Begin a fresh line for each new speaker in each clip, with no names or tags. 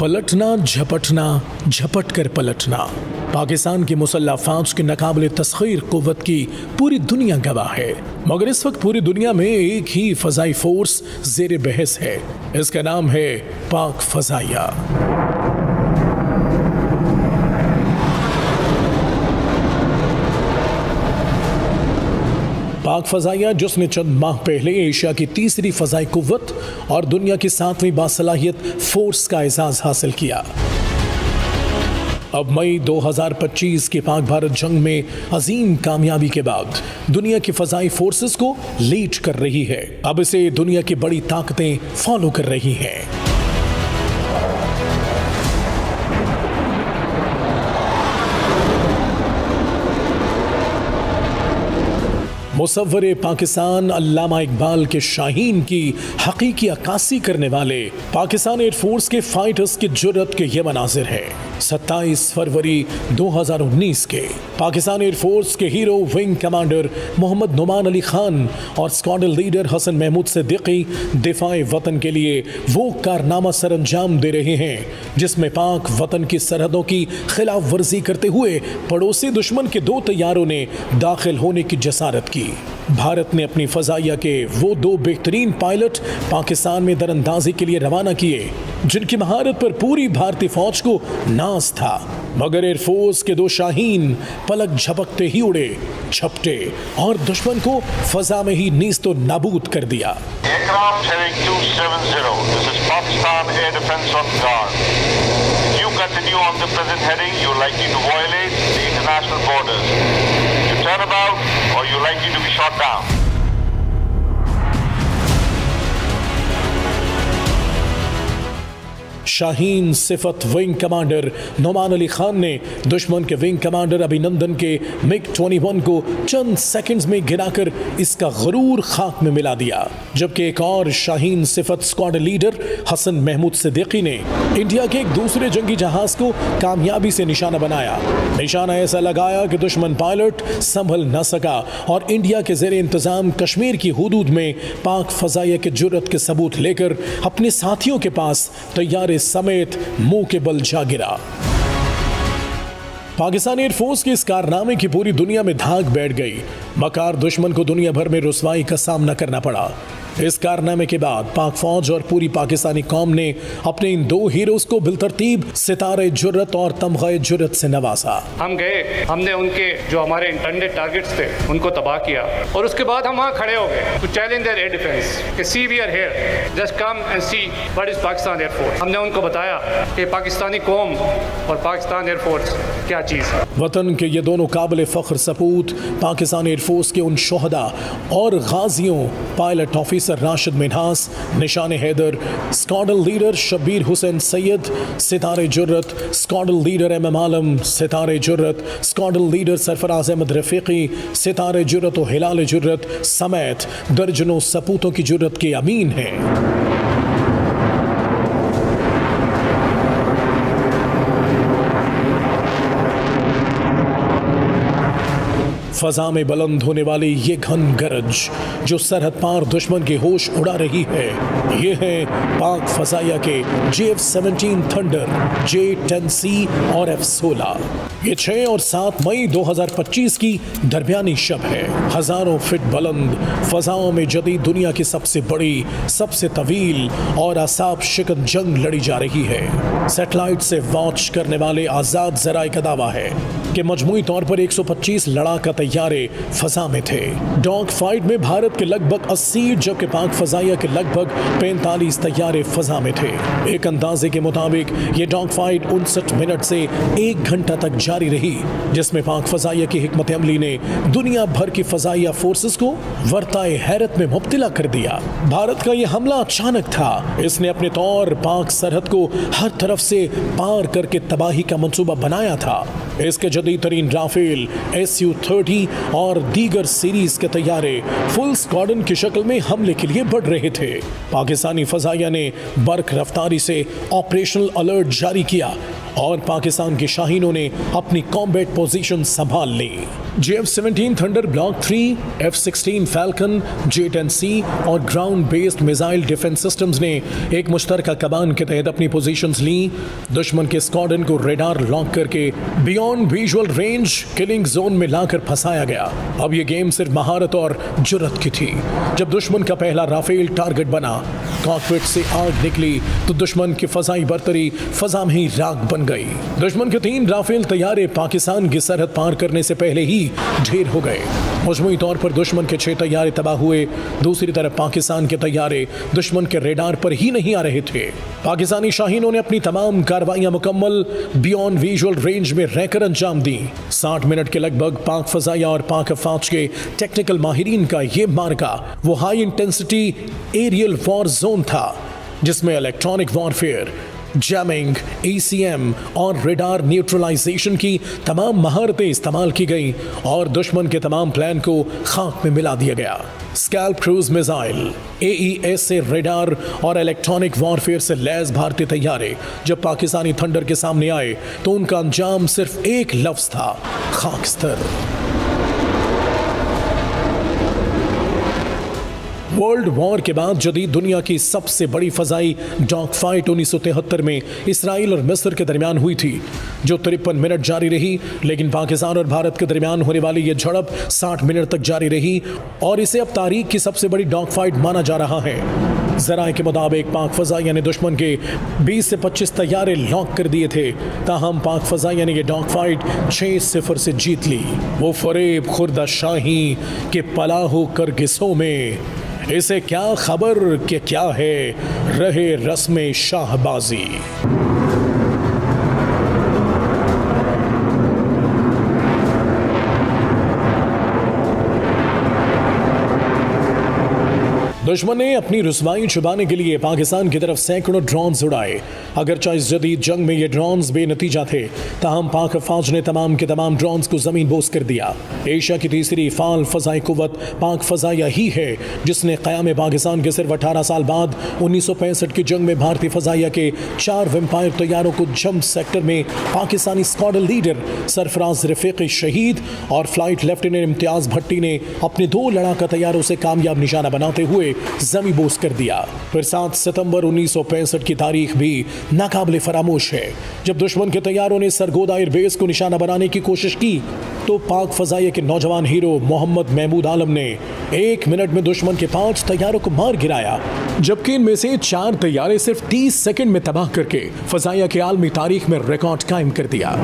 पलटना झपटना, झपट कर पलटना। पाकिस्तान की मुसल्लह फौज की नाकाबिले तस्खीर कुव्वत की पूरी दुनिया गवाह है, मगर इस वक्त पूरी दुनिया में एक ही फजाई फोर्स जेर बहस है। इसका नाम है पाक फजाइया। पाक फजाइया, जिसने चंद माह पहले एशिया की तीसरी फजाई कुव्वत और दुनिया की 7वीं बासलाहियत फोर्स का एजाज हासिल किया, अब मई 2025 की पाक भारत जंग में अजीम कामयाबी के बाद दुनिया की फजाई फोर्सेस को लीड कर रही है। अब इसे दुनिया की बड़ी ताकतें फॉलो कर रही हैं। मुसव्वरे पाकिस्तान अल्लामा इकबाल के शाहीन की हकीकी अक्कासी करने वाले पाकिस्तान एयरफोर्स के फाइटर्स की जुर्रत के ये मनाजिर है 27 फरवरी 2019 के। पाकिस्तान एयरफोर्स के hero wing commander Mohammad Numan Ali Khan और स्क्वाड्रन लीडर हसन महमूद सिद्दीकी दिफाए वतन के लिए वो कारनामा सरअंजाम दे रहे हैं जिसमें पाक वतन की सरहदों की खिलाफ वर्जी करते हुए पड़ोसी दुश्मन के 2 तैयारों ने दाखिल होने की जसारत की। भारत ने अपनी फजाइया के वो 2 बेहतरीन पायलट पाकिस्तान में दरअंदाजी के लिए रवाना किए जिनकी महारत पर पूरी भारतीय फौज को नाज था, मगर एयरफोर्स के 2 शाहीन पलक झपकते ही उड़े, झपटे और दुश्मन को फजा में ही नीस्तो नाबूद कर दिया।
Aircraft heading 270, this is Pakistan Air Defence on guard. If you continue on the present heading, you're likely to violate the international borders. You turn about or you're likely to be shot down.
Shaheen सिफत wing commander Numan Ali Khan ने दुश्मन के wing commander अभिनंदन के MiG-21 को चंद seconds में गिराकर इसका गरूर खाक में मिला दिया, जबकि एक और शाहीन सिफत स्क्वाड्रन लीडर हसन महमूद सिद्दीकी ने इंडिया के एक दूसरे जंगी जहाज को कामयाबी से निशाना बनाया। निशाना ऐसा लगाया कि दुश्मन पायलट संभल न सका और इंडिया के जेर इंतजाम कश्मीर की हुदूद में पाक फजाइया के जुर्रत के सबूत लेकर अपने साथियों के पास तैयारे समेत मुंह के बल जा गिरा। पाकिस्तान एयरफोर्स के इस कारनामे की पूरी दुनिया में धाक बैठ गई, मकार दुश्मन को दुनिया भर में रुसवाई का सामना करना पड़ा। इस कारनामे के बाद पाक फौज और पूरी पाकिस्तानी कौम ने अपने इन 2 हीरोज को बिलतरतीब सितारे जुर्रत और तमग़े जुर्रत से नवाजा। हम गए, हमने उनके जो हमारे इंटेंडेड टारगेट्स थे उनको तबाह किया और उसके बाद हम वहाँ खड़े हो गए to challenge their air defence कि see we are here, just come and see what is Pakistan air force. हमने उनको बताया कि पाकिस्तानी कौम और पाकिस्तान एयरफोर्स क्या चीज़ है। वतन के ये दोनों काबिल फ़ख्र सपूत पाकिस्तान एयरफोर्स के उन शोहदा और गाजियों pilot officer Rashid Minhas, Nishan Haider, squadron leader Shabbir Hussain Syed, Sitare Jurrat, squadron leader MM Alam, Sitare Jurrat, squadron leader Sarfaraz Ahmed Rafiqui, Sitare Jurrat और हिलाल जुर्रत समेत दर्जनों सपूतों की जुर्रत के अमीन हैं। फजा में बुलंद होने वाली ये घन गरज जो सरहद पार दुश्मन के होश उड़ा रही है, ये है पाक फजाइया के JF-17 थंडर, J-10C और F-16। ये 6 और 7 मई 2025 की दरमियानी शब है। हजारों फीट बुलंद फजाओं में जदीद दुनिया की सबसे बड़ी, सबसे तवील और आसाब शिकन जंग लड़ी जा रही है। सैटेलाइट से वॉच करने वाले आजाद जराए का दावा है कि मजमूई तौर पर 125 लड़ाका तैयारे फजा में थे। डॉग फाइट में भारत के लगभग 80 जबकि पाक फजाइया के लगभग 45 तैयारे फजा में थे। एक अंदाजे के मुताबिक ये डॉग फाइट 59 मिनट से 1 घंटा तक जारी रही, जिसमें पाक फजाइया की हिकमत अमली ने दुनिया भर की फजाइया फोर्सेस को वर्ताए हैरत में मुब्तला कर दिया। भारत का यह हमला अचानक था, इसने अपने तौर पाक सरहद को हर तरफ से पार करके तबाही का मंसूबा बनाया था, इसके जदीद तरीन राफेल, SU-30 और दीगर सीरीज के तैयारे फुल स्क्वाड्रन की शक्ल में हमले के लिए बढ़ रहे थे। पाकिस्तानी फजाइया ने बर्क रफ्तारी से ऑपरेशनल अलर्ट जारी किया और पाकिस्तान के शाहीनों ने अपनी कॉम्बैट पोजीशन संभाल ली। JF-17 thunder block 3, F-16 falcon, J-10C और ground based missile defence systems ने एक मुश्तरका कमान के तहत अपनी पोजीशंस ली। दुश्मन के स्क्वाड्रन को रेडार लॉक करके beyond visual range killing zone में लाकर फंसाया गया। अब यह गेम सिर्फ महारत और जुर्रत की थी। जब दुश्मन का पहला राफेल टारगेट बना, कॉकपिट से आग निकली तो दुश्मन की फजाई बर्तरी फजा में ही राख बन गई। दुश्मन के 3 राफेल तैयारे पाकिस्तान की सरहद पार करने से पहले ही ढेर हो गए। मजमूई तौर पर दुश्मन के 6 तैयारे तबाह हुए। दूसरी तरफ पाकिस्तान के तैयारे दुश्मन के रेडार पर ही नहीं आ रहे थे। पाकिस्तानी शाहीनों ने अपनी तमाम कार्रवाइयां मुकम्मल बियॉन्ड विजुअल रेंज में रहकर अंजाम दी। 60 मिनट के लगभग पाक फजाइया और पाक अफवाज के टेक्निकल माहिरीन का ये मार्का वो high intensity aerial war zone था जिसमें इलेक्ट्रॉनिक वॉरफेयर, जैमिंग, ECM और रेडार न्यूट्रलाइजेशन की तमाम महारतें इस्तेमाल की गई और दुश्मन के तमाम प्लान को खाक में मिला दिया गया। स्कैल्प क्रूज मिसाइल, AES से रेडार और इलेक्ट्रॉनिक वॉरफेयर से लैस भारतीय तैयारे जब पाकिस्तानी थंडर के सामने आए तो उनका अंजाम सिर्फ एक लफ्ज था, खाकस्तर। वर्ल्ड वॉर के बाद जदीद दुनिया की सबसे बड़ी फजाई डॉग फाइट 1973 में इसराइल और मिस्र के दरमियान हुई थी, जो 53 मिनट जारी रही। लेकिन पाकिस्तान और भारत के दरमियान होने वाली यह झड़प 60 मिनट तक जारी रही और इसे अब तारीख की सबसे बड़ी डॉग फाइट माना जा रहा है। जराए के मुताबिक पाक फजाइया ने दुश्मन के 20 से 25 तैयारे लॉक कर दिए थे, ताहम पाक फजाइया ने यह डॉग फाइट 6-0 से जीत ली। वो फरेब खुर्दा शाही के पलाहो करगिसों में इसे क्या खबर कि क्या है रहे रस्मे शाहबाजी। दुश्मन ने अपनी रुसवाई छुपाने के लिए पाकिस्तान की तरफ सैकड़ों ड्रोन्स उड़ाए। अगरचे इस जदीद जंग में ये ड्रोन्स बेनतीजा थे, ताहम पाक फौज ने तमाम के तमाम ड्रोन्स को जमीन बोस कर दिया। एशिया की तीसरी फाल फजाई कुव्वत पाक फजाइया ही है जिसने क़याम पाकिस्तान के सिर्फ 18 साल बाद 1965 की जंग में भारतीय फजाइया के 4 वेम्पायर तैयारों को जम्प सेक्टर में Pakistani squadron leader Sarfaraz Rafiki शहीद और फ्लाइट लेफ्टिनेंट इम्तियाज भट्टी ने अपने 2 लड़ाका तैयारों से कामयाब निशाना बनाते हुए जमी बोस कर दिया। फिर 7 सितंबर 1965 की तारीख भी नाकाबिले फरामोश है। जब दुश्मन के तैयारों ने सरगोदा एयरबेस को निशाना बनाने की कोशिश की तो पाक फजाइया के नौजवान हीरो मोहम्मद महमूद आलम ने 1 मिनट में दुश्मन के 5 तैयारों को मार गिराया, जबकि इनमें से 4 तैयारे सिर्फ 30 सेकंड में तबाह करके फजाइया के आलमी तारीख में रिकॉर्ड कायम कर दिया।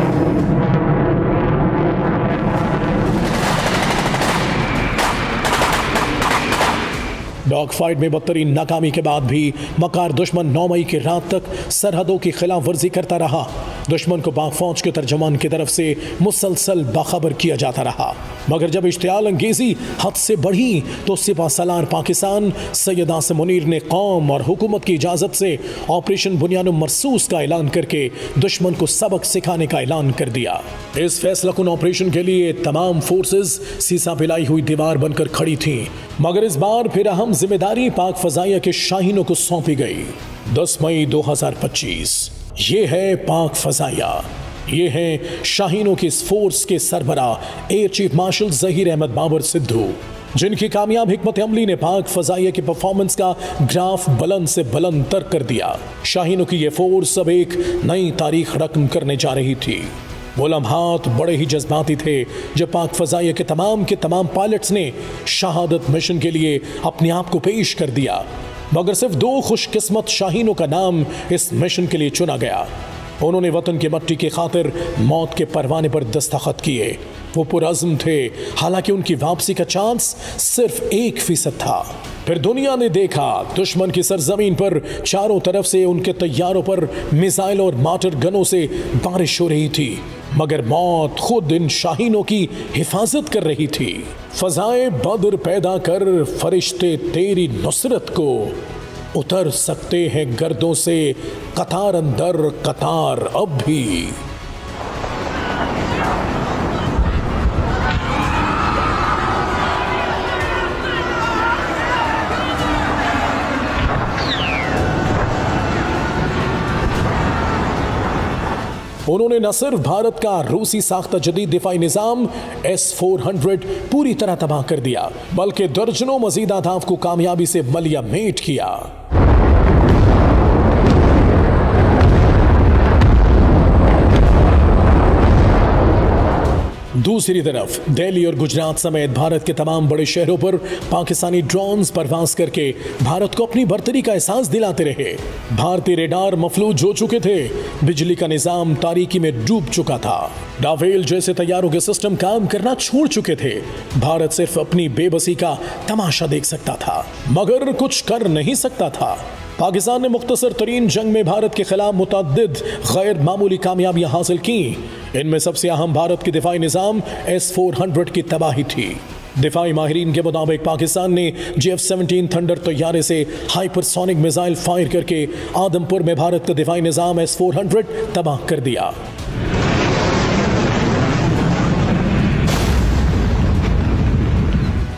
डॉग फाइट में बदतरीन नाकामी के बाद भी मकार दुश्मन 9 मई की रात तक सरहदों की खिलाफ वर्जी करता रहा। दुश्मन को पाक फौज के तर्जमान की तरफ से मुसलसल बाखबर किया जाता रहा, मगर जब इश्तियाल अंगेजी हद से बढ़ी तो सिपा सलार पाकिस्तान सैयद आसिम मुनीर ने कौम और हुकूमत की इजाज़त से ऑपरेशन बुनियान मरसूस का ऐलान करके दुश्मन को सबक सिखाने का ऐलान कर दिया। इस फैसलाकुन ऑपरेशन के लिए तमाम फोर्सेस सीसा पिलाई हुई दीवार बनकर खड़ी थीं, मगर इस बार फिर अहम जिम्मेदारी पाक फजाइया के शाहीनों को सौंपी गई। 10 मई 2025 ये है पाक फजाइया, ये हैं शाहीनों की इस फोर्स के सरबरा air chief marshal Zaheer Ahmed Babar Sidhu, जिनकी कामयाब हिकमत अमली ने पाक फजाइया की परफॉर्मेंस का ग्राफ बुलंद से बुलंद तर कर दिया। शाहीनों की ये फोर्स अब एक नई तारीख रकम करने जा रही थी। वो लम्हात बड़े ही जज्बाती थे जब पाक फजाइया के तमाम पायलट्स ने शहादत मिशन के लिए अपने आप को पेश कर दिया, मगर सिर्फ 2 खुशकिस्मत शाहीनों का नाम इस मिशन के लिए चुना गया। उन्होंने वतन की मट्टी की खातिर मौत के परवाने पर दस्तखत किए। वो पुरअज़्म थे, हालांकि उनकी वापसी का चांस सिर्फ 1% था। फिर दुनिया ने देखा दुश्मन की सरजमीन पर चारों तरफ से उनके तैयारों पर मिसाइल और मार्टर गनों से बारिश हो रही थी, मगर मौत खुद इन शाहीनों की हिफाजत कर रही थी। फजाए बद्र पैदा कर फरिश्ते तेरी नुसरत को उतर सकते हैं गर्दों से कतार अंदर कतार अब भी। उन्होंने न सिर्फ भारत का रूसी साख्ता जदीद दिफाई निजाम S-400 पूरी तरह तबाह कर दिया, बल्कि दर्जनों मजीद अहदाफ को कामयाबी से मलिया मेट किया। दूसरी तरफ दिल्ली और गुजरात समेत भारत के तमाम बड़े शहरों पर पाकिस्तानी ड्रोन्स परवाज करके भारत को अपनी बर्तरी का एहसास दिलाते रहे। भारतीय रेडार मफलूज हो चुके थे, बिजली का निजाम तारीकी में डूब चुका था, राफेल जैसे तैयारों के सिस्टम काम करना छोड़ चुके थे। भारत सिर्फ अपनी बेबसी का तमाशा देख सकता था, मगर कुछ कर नहीं सकता था। पाकिस्तान ने मुख्तसर तरीन जंग में भारत के खिलाफ मुतअद्दिद गैर मामूली कामयाबियां हासिल की। इनमें सबसे अहम भारत की दिफाई निजाम S-400 की तबाही थी। दिफाई माहिरीन के मुताबिक पाकिस्तान ने JF-17 थंडर तैयारे से हाइपरसोनिक मिसाइल फायर करके आदमपुर में भारत का दिफाई निजाम S-400 तबाह कर दिया।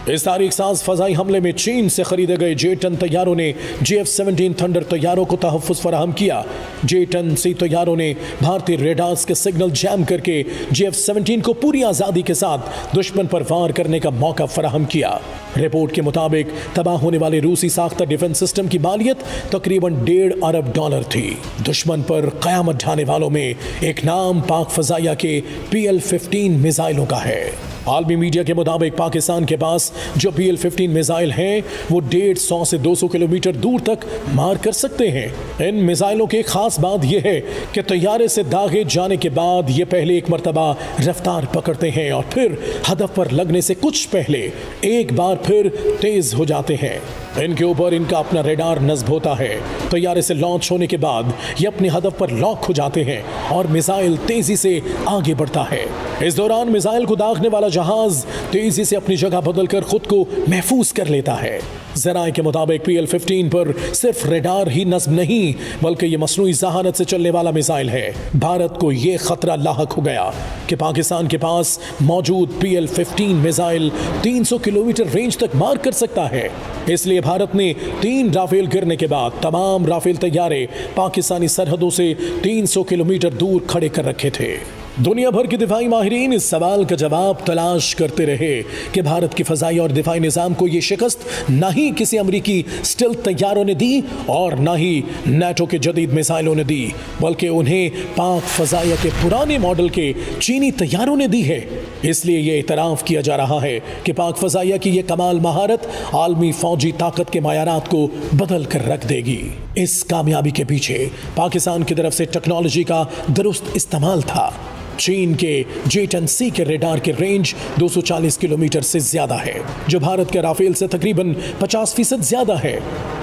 इस तारीख साज फजाई हमले में चीन से खरीदे गए J-10 तैयारों ने JF-17 थंडर तैयारों को तहफ़्फ़ुज़ फराहम किया। J-10C तैयारों ने भारतीय रेडार्स के सिग्नल जैम करके JF-17 को पूरी आज़ादी के साथ दुश्मन पर वार करने का मौका फराहम किया। रिपोर्ट के मुताबिक तबाह होने वाले रूसी साख्ता डिफेंस सिस्टम की मालियत तकरीबन $1.5 अरब थी। दुश्मन पर क़यामत ढाने वालों में एक नाम पाक फ़ज़ाइया के PL-15 मिसाइलों का है। आलमी मीडिया के मुताबिक पाकिस्तान के पास जो PL-15 मिसाइल हैं वो 150 से 200 किलोमीटर दूर तक मार कर सकते हैं। इन मिसाइलों की खास बात यह है कि तैयारे से दागे जाने के बाद ये पहले एक मरतबा रफ्तार पकड़ते हैं और फिर हदफ पर लगने से कुछ पहले एक बार फिर तेज हो जाते हैं। इनके ऊपर इनका अपना रेडार नस्ब होता है। तैयारे से लॉन्च होने के बाद ये अपने हदफ पर लॉक हो जाते हैं और मिसाइल तेजी से आगे बढ़ता है। इस दौरान मिसाइल को दागने वाला जहाज तेजी से अपनी जगह बदलकर खुद को महफूज कर लेता है। ज़राए के मुताबिक PL-15 पर सिर्फ रेडार ही नस्ब नहीं बल्कि ये मसनूई ज़हानत से चलने वाला मिसाइल है। भारत को ये खतरा लाहक हो गया कि पाकिस्तान के पास मौजूद PL-15 मिसाइल 300 किलोमीटर रेंज तक मार कर सकता है। इसलिए भारत ने 3 राफेल गिरने के बाद तमाम राफेल तैयारे पाकिस्तानी सरहदों से 300 किलोमीटर दूर खड़े कर रखे थे। दुनिया भर के दिफाई माहिरीन इस सवाल का जवाब तलाश करते रहे कि भारत की फजाई और दिफाई निज़ाम को ये शिकस्त न ही किसी अमरीकी स्टिल्थ तैयारों ने दी और न ही नेटो के जदीद मिसाइलों ने दी, बल्कि उन्हें पाक फजाइया के पुराने मॉडल के चीनी तैयारों ने दी है। इसलिए ये इतराफ़ किया जा रहा है कि पाक फजाइया की ये कमाल महारत आलमी फौजी ताकत के मायारात को बदल कर रख देगी। इस कामयाबी के पीछे पाकिस्तान की तरफ से टेक्नोलॉजी का दुरुस्त इस्तेमाल था। चीन के J-10C के रेडार की रेंज 240 किलोमीटर से ज्यादा है, जो भारत के राफेल से तकरीबन 50% ज्यादा है।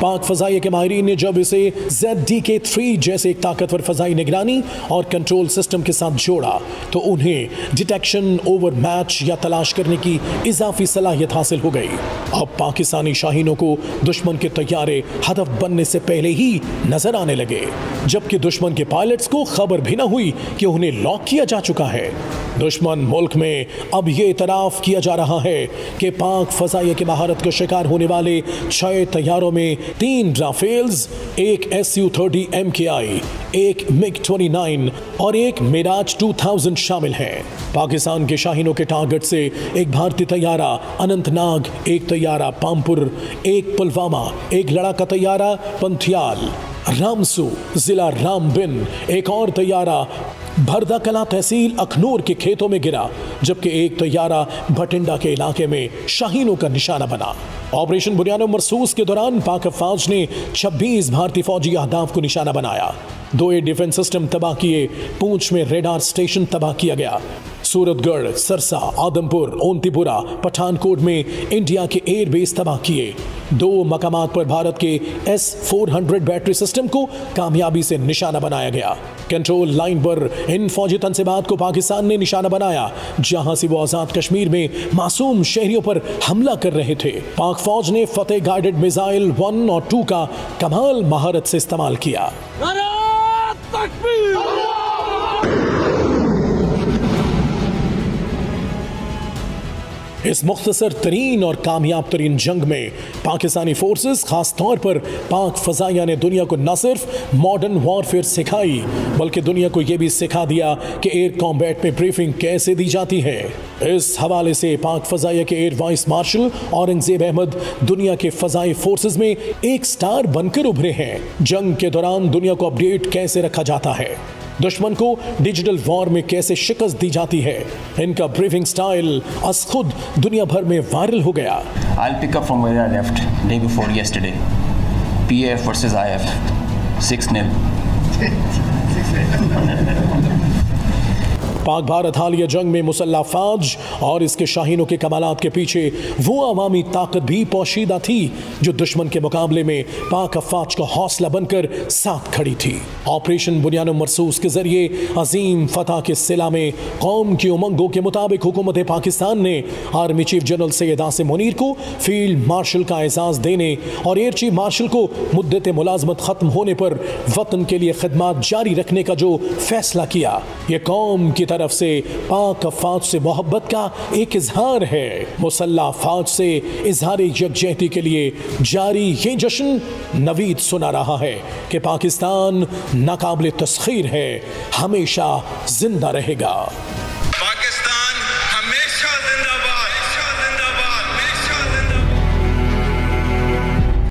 पाक फजाई के माहिरीन ने जब इसे ZDK-3 जैसे एक ताकतवर फजाई निगरानी और कंट्रोल सिस्टम के साथ जोड़ा तो उन्हें डिटेक्शन ओवर मैच या तलाश करने की इजाफी सलाहियत हासिल हो गई। अब पाकिस्तानी शाहीनों को दुश्मन के तैयारे हदफ बनने से पहले ही नजर आने लगे, जबकि दुश्मन के पायलट्स को खबर भी न हुई कि उन्हें लॉक किया जा चुका है। दुश्मन मुल्क में अब यह इतराफ किया जा रहा है कि पाक फजाइया की महारत का शिकार होने वाले 6 तैयारों में 3 राफेल्स, एक Su-30 MKI, एक MiG-29 और एक मिराज 2000 शामिल हैं। पाकिस्तान के शाहीनों के टारगेट से एक भारतीय तैयारा अनंतनाग, एक तैयारा पामपुर, एक पुलवामा, एक लड़ाका तैयारा पंथियाल, रामसू जिला रामबिन, एक और तैयारा भरदा कला तहसील अखनूर के खेतों में गिरा, जबकि एक तैयारा भटिंडा के इलाके में शाहीनों का निशाना बना। ऑपरेशन बुनियाद मरसूस के दौरान पाक फौज ने 26 भारतीय फौजी अहदाफ को निशाना बनाया। 2 एयर डिफेंस सिस्टम तबाह किए, पूंछ में रेडार स्टेशन तबाह किया गया। सूरतगढ़, सरसा, आदमपुर, ओंतीपुरा, पठानकोट में इंडिया के एयर बेस तबाह किए। 2 मकामात पर भारत के S-400 बैटरी सिस्टम को कामयाबी से निशाना बनाया गया। कंट्रोल लाइन पर इन फौजी तनसीबात को पाकिस्तान ने निशाना बनाया, जहां से वो आजाद कश्मीर में मासूम शहरियों पर हमला कर रहे थे। पाक फौज ने फतेह गाइडेड मिसाइल 1 और 2 का कमाल महारत से इस्तेमाल किया। इस मुख्तसर तरीन और कामयाब तरीन जंग में पाकिस्तानी फोर्सेस, खास तौर पर पाक फजाइया ने दुनिया को न सिर्फ मॉडर्न वॉरफेयर सिखाई बल्कि दुनिया को यह भी सिखा दिया कि एयर कॉम्बैट में ब्रीफिंग कैसे दी जाती है। इस हवाले से पाक फजाइया के air vice marshal Aurangzeb Ahmed दुनिया के फजाई फोर्सेस में एक स्टार बनकर उभरे हैं। जंग के दौरान दुनिया को अपडेट कैसे रखा जाता है, दुश्मन को डिजिटल वॉर में कैसे शिकस्त दी जाती है, इनका ब्रीफिंग स्टाइल अस खुद दुनिया भर में वायरल हो गया।
I'll pick up from where I left day before yesterday. PAF versus IF 6-0.
Pak Bharat हालिया जंग में मुसल्लह फौज और इसके शाहीनों के कमालात के पीछे वो अवामी ताकत भी पोशीदा थी जो दुश्मन के मुकाबले में पाक अफवाज का हौसला बनकर साथ खड़ी थी। ऑपरेशन बुनियान मरसूस के जरिए अजीम फतह के सिला में कौम की उमंगों के मुताबिक हुकूमत पाकिस्तान ने army chief general Syed Asim Munir को फील्ड मार्शल का एजाज देने और एयर चीफ मार्शल को मुद्दत मुलाजमत खत्म होने पर वतन के लिए खिदमत जारी रखने का जो फैसला किया, यह कौम की तरफ से पाक अफवाज से मोहब्बत का एक इजहार है। मुसल्लह फौज से इजहार यकजहती के लिए जारी ये जश्न नवीद सुना रहा है कि पाकिस्तान नाकाबिल तस्खीर है, हमेशा जिंदा रहेगा।